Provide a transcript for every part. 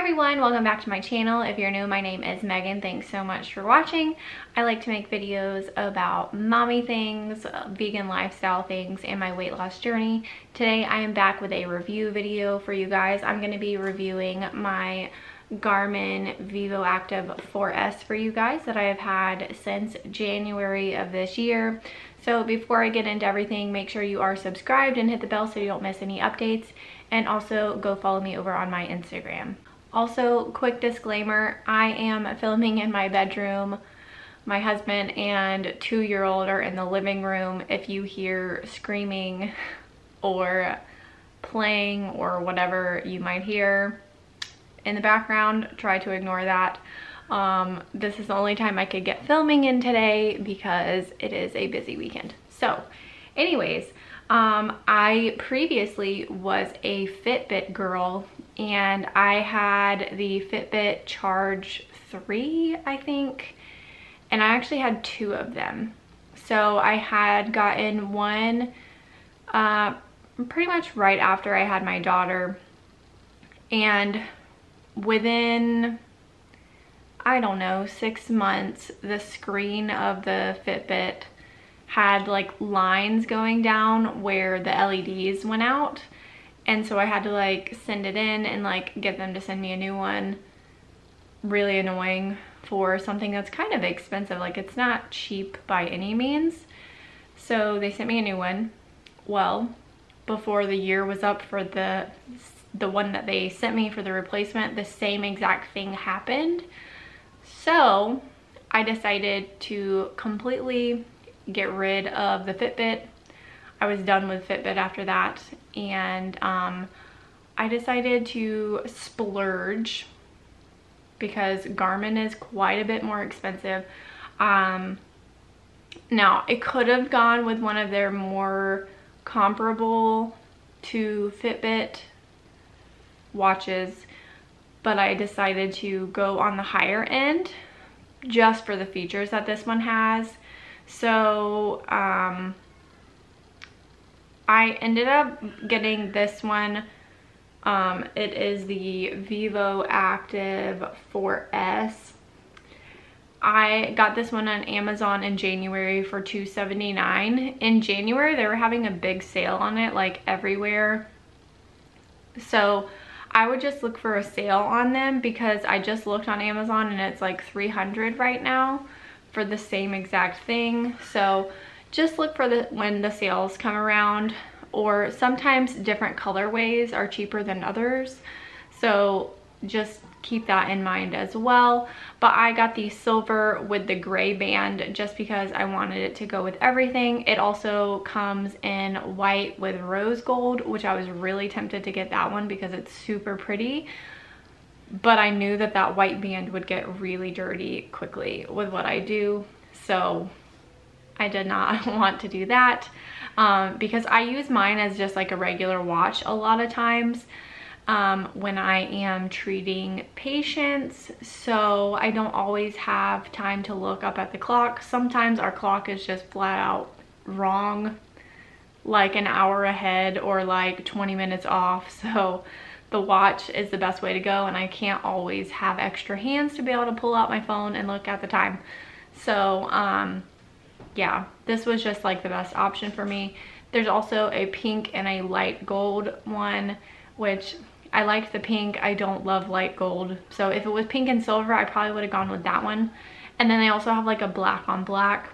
everyone, welcome back to my channel. If you're new, my name is Megan. Thanks so much for watching. I like to make videos about mommy things, vegan lifestyle things, and my weight loss journey. Today I am back with a review video for you guys. I'm going to be reviewing my Garmin Vivoactive 4S for you guys that I have had since January of this year. So before I get into everything, make sure you are subscribed and hit the bell so you don't miss any updates. And also go follow me over on my Instagram. Also, quick disclaimer, I am filming in my bedroom. My husband and 2-year-old are in the living room. If you hear screaming or playing or whatever you might hear in the background, try to ignore that. This is the only time I could get filming in today because it is a busy weekend. So anyways, I previously was a Fitbit girl and I had the Fitbit Charge 3, I think, and I actually had 2 of them. So I had gotten one pretty much right after I had my daughter, and within, I don't know, 6 months, the screen of the Fitbit had like lines going down where the LEDs went out, and so I had to like send it in and like get them to send me a new one. Really annoying for something that's kind of expensive. Like, it's not cheap by any means. So they sent me a new one. Well, before the year was up for the one that they sent me for the replacement, the same exact thing happened. So I decided to completely get rid of the Fitbit. I was done with Fitbit after that, and I decided to splurge because Garmin is quite a bit more expensive. Now, I could have gone with one of their more comparable to Fitbit watches, but I decided to go on the higher end just for the features that this one has. So I ended up getting this one. It is the Vivoactive 4S. I got this one on Amazon in January for $279. In January, they were having a big sale on it, like everywhere. So I would just look for a sale on them because I just looked on Amazon and it's like $300 right now for the same exact thing. So just look for when the sales come around, or sometimes different colorways are cheaper than others. So just keep that in mind as well. But I got the silver with the gray band just because I wanted it to go with everything. It also comes in white with rose gold, which I was really tempted to get that one because it's super pretty. But I knew that that white band would get really dirty quickly with what I do. So I did not want to do that because I use mine as just like a regular watch a lot of times when I am treating patients. So I don't always have time to look up at the clock. Sometimes our clock is just flat out wrong, like an hour ahead or like 20 minutes off. So the watch is the best way to go, and I can't always have extra hands to be able to pull out my phone and look at the time. So yeah, this was just like the best option for me. There's also a pink and a light gold one, which I liked the pink. I don't love light gold. So if it was pink and silver, I probably would have gone with that one. And then they also have like a black on black.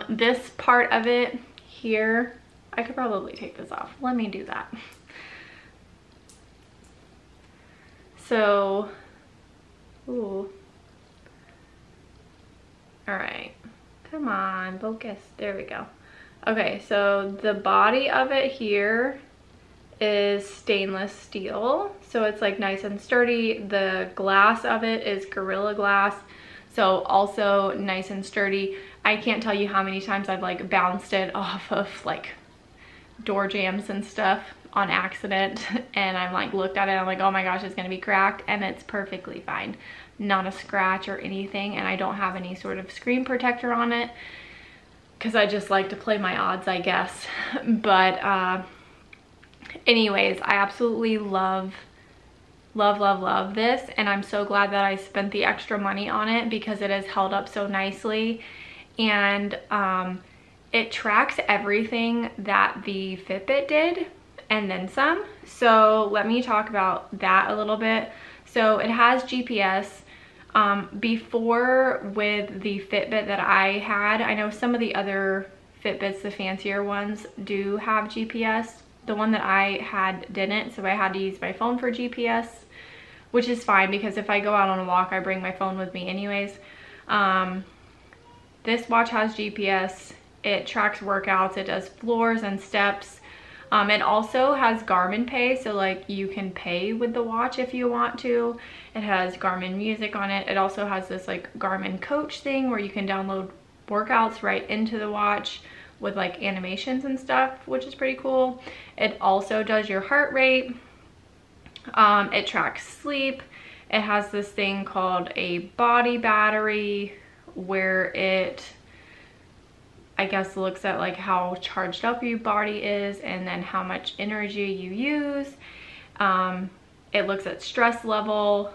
This part of it here, I could probably take this off. Let me do that. So, ooh. All right, come on, focus. There we go. Okay, so the body of it here is stainless steel, so it's like nice and sturdy. The glass of it is Gorilla Glass, so also nice and sturdy. I can't tell you how many times I've like bounced it off of like door jambs and stuff on accident, and I'm like looked at it, I'm like, oh my gosh, it's gonna be cracked, and it's perfectly fine. Not a scratch or anything, and I don't have any sort of screen protector on it because I just like to play my odds, I guess. But anyways, I absolutely love love, love, love this, and I'm so glad that I spent the extra money on it because it has held up so nicely. And it tracks everything that the Fitbit did and then some. So let me talk about that a little bit. So it has GPS. Before, with the Fitbit that I had, I know some of the other Fitbits, the fancier ones, do have GPS. The one that I had didn't, so I had to use my phone for GPS, which is fine because if I go out on a walk, I bring my phone with me anyways. This watch has GPS. It tracks workouts. It does floors and steps. It also has Garmin Pay, so like you can pay with the watch if you want to. It has Garmin music on it. It also has this like Garmin coach thing where you can download workouts right into the watch with like animations and stuff, which is pretty cool. It also does your heart rate. It tracks sleep. It has this thing called a body battery where it, I guess, looks at like how charged up your body is and then how much energy you use. It looks at stress level,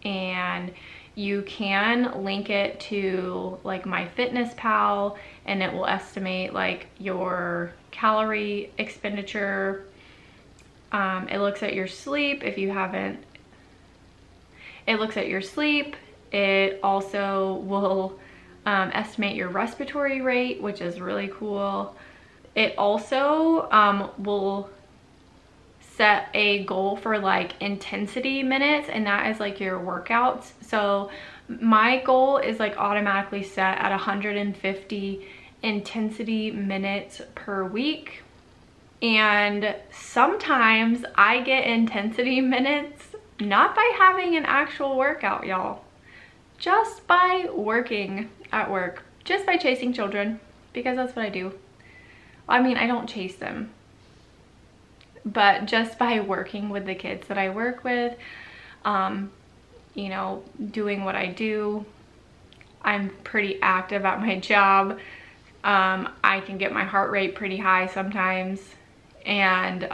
and you can link it to like MyFitnessPal, and it will estimate like your calorie expenditure. It looks at your sleep if you haven't. It looks at your sleep. It also will estimate your respiratory rate, which is really cool. It also will set a goal for like intensity minutes, and that is like your workouts. So my goal is like automatically set at 150 intensity minutes per week, and sometimes I get intensity minutes not by having an actual workout, y'all, just by working at work, just by chasing children, because that's what I do. I mean, I don't chase them, but just by working with the kids that I work with, you know, doing what I do. I'm pretty active at my job. I can get my heart rate pretty high sometimes, and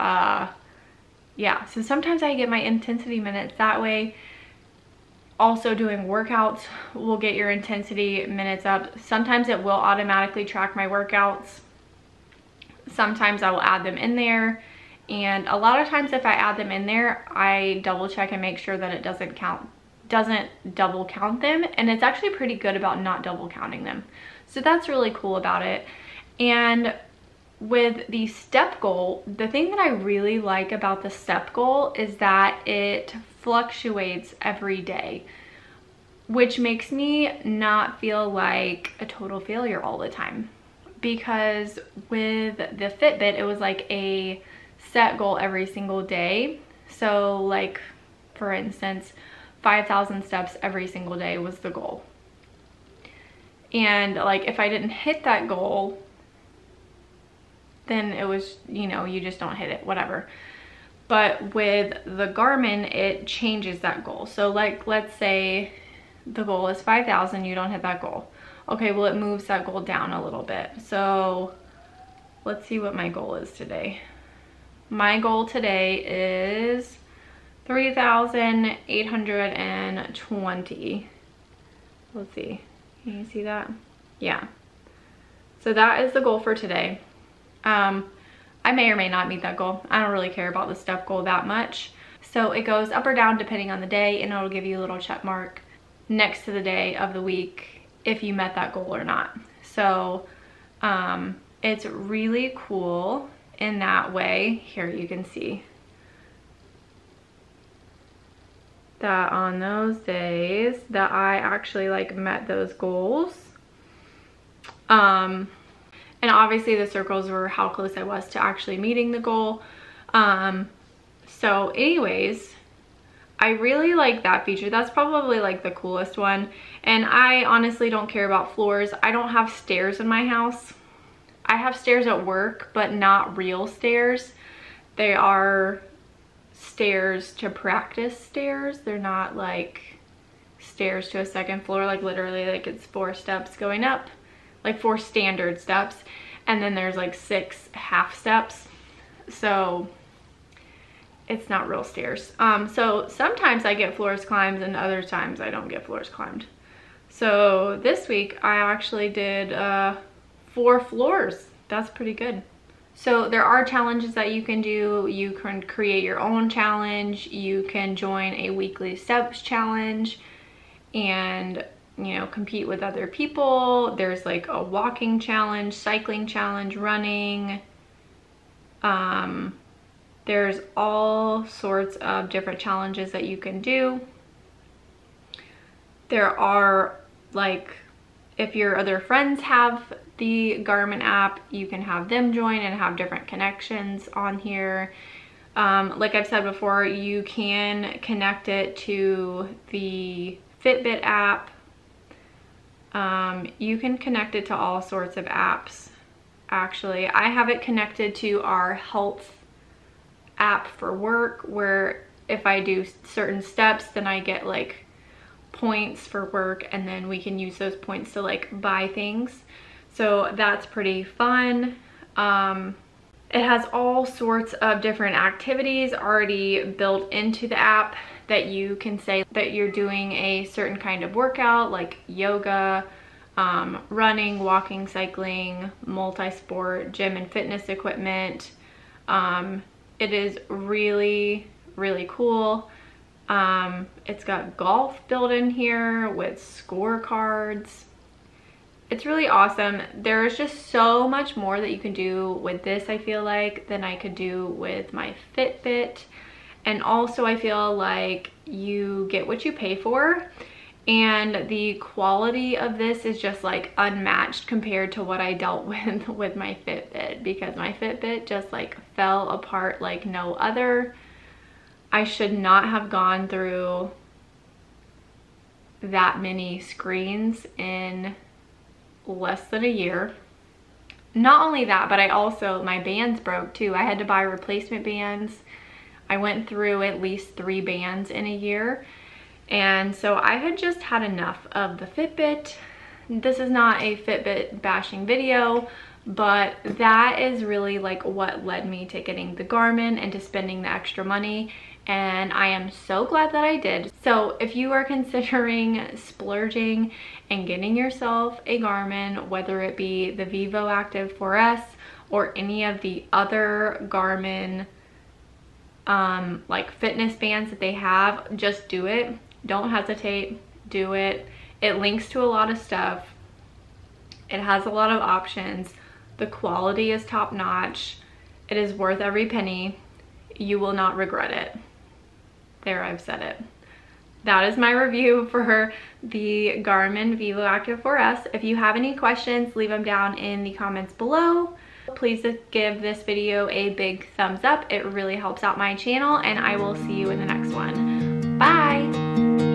yeah, so sometimes I get my intensity minutes that way. Also, doing workouts will get your intensity minutes up. Sometimes it will automatically track my workouts. Sometimes I will add them in there. And a lot of times if I add them in there, I double check and make sure that it doesn't double count them. And it's actually pretty good about not double counting them. So that's really cool about it. And with the step goal, the thing that I really like about the step goal is that it fluctuates every day, which makes me not feel like a total failure all the time. Because with the Fitbit, it was like a set goal every single day. So like, for instance, 5,000 steps every single day was the goal. And like, if I didn't hit that goal, then it was, you know, you just don't hit it, whatever. But with the Garmin, it changes that goal. So like, let's say the goal is 5,000, you don't hit that goal. Okay, well, it moves that goal down a little bit. So let's see what my goal is today. My goal today is 3,820. Let's see, can you see that? Yeah. So that is the goal for today. I may or may not meet that goal. I don't really care about the step goal that much. So it goes up or down depending on the day, and it'll give you a little check mark next to the day of the week if you met that goal or not. So it's really cool in that way. Here you can see that on those days that I actually like met those goals. And obviously the circles were how close I was to actually meeting the goal. So anyways, I really like that feature. That's probably like the coolest one. And I honestly don't care about floors. I don't have stairs in my house. I have stairs at work, but not real stairs. They are stairs to practice stairs. They're not like stairs to a second floor, like literally like it's 4 steps going up, like 4 standard steps, and then there's like 6 half steps. So it's not real stairs. So sometimes I get floors climbed and other times I don't get floors climbed. So this week I actually did 4 floors. That's pretty good. So there are challenges that you can do. You can create your own challenge. You can join a weekly steps challenge and, you know, compete with other people. There's like a walking challenge, cycling challenge, running. There's all sorts of different challenges that you can do. There are, like, if your other friends have the Garmin app, you can have them join and have different connections on here. Like I've said before, you can connect it to the Fitbit app. You can connect it to all sorts of apps. Actually, I have it connected to our health app for work, where if I do certain steps, then I get like points for work, and then we can use those points to like buy things. So that's pretty fun. It has all sorts of different activities already built into the app that you can say that you're doing a certain kind of workout, like yoga, running, walking, cycling, multi-sport, gym and fitness equipment. It is really, really cool. It's got golf built in here with scorecards. It's really awesome. There's just so much more that you can do with this, I feel like, than I could do with my Fitbit. And also I feel like you get what you pay for, and the quality of this is just like unmatched compared to what I dealt with my Fitbit, because my Fitbit just like fell apart like no other. I should not have gone through that many screens in less than a year. Not only that, but my bands broke too. I had to buy replacement bands. I went through at least 3 bands in a year. And so I had just had enough of the Fitbit. This is not a Fitbit bashing video, but that is really like what led me to getting the Garmin and to spending the extra money. And I am so glad that I did. So if you are considering splurging and getting yourself a Garmin, whether it be the Vivoactive 4S or any of the other Garmin like fitness bands that they have, just do it. Don't hesitate, do it. It links to a lot of stuff. It has a lot of options. The quality is top notch. It is worth every penny. You will not regret it. There, I've said it. That is my review for the Garmin Vivoactive 4S. If you have any questions, leave them down in the comments below. Please give this video a big thumbs up. It really helps out my channel, and I will see you in the next one. Bye!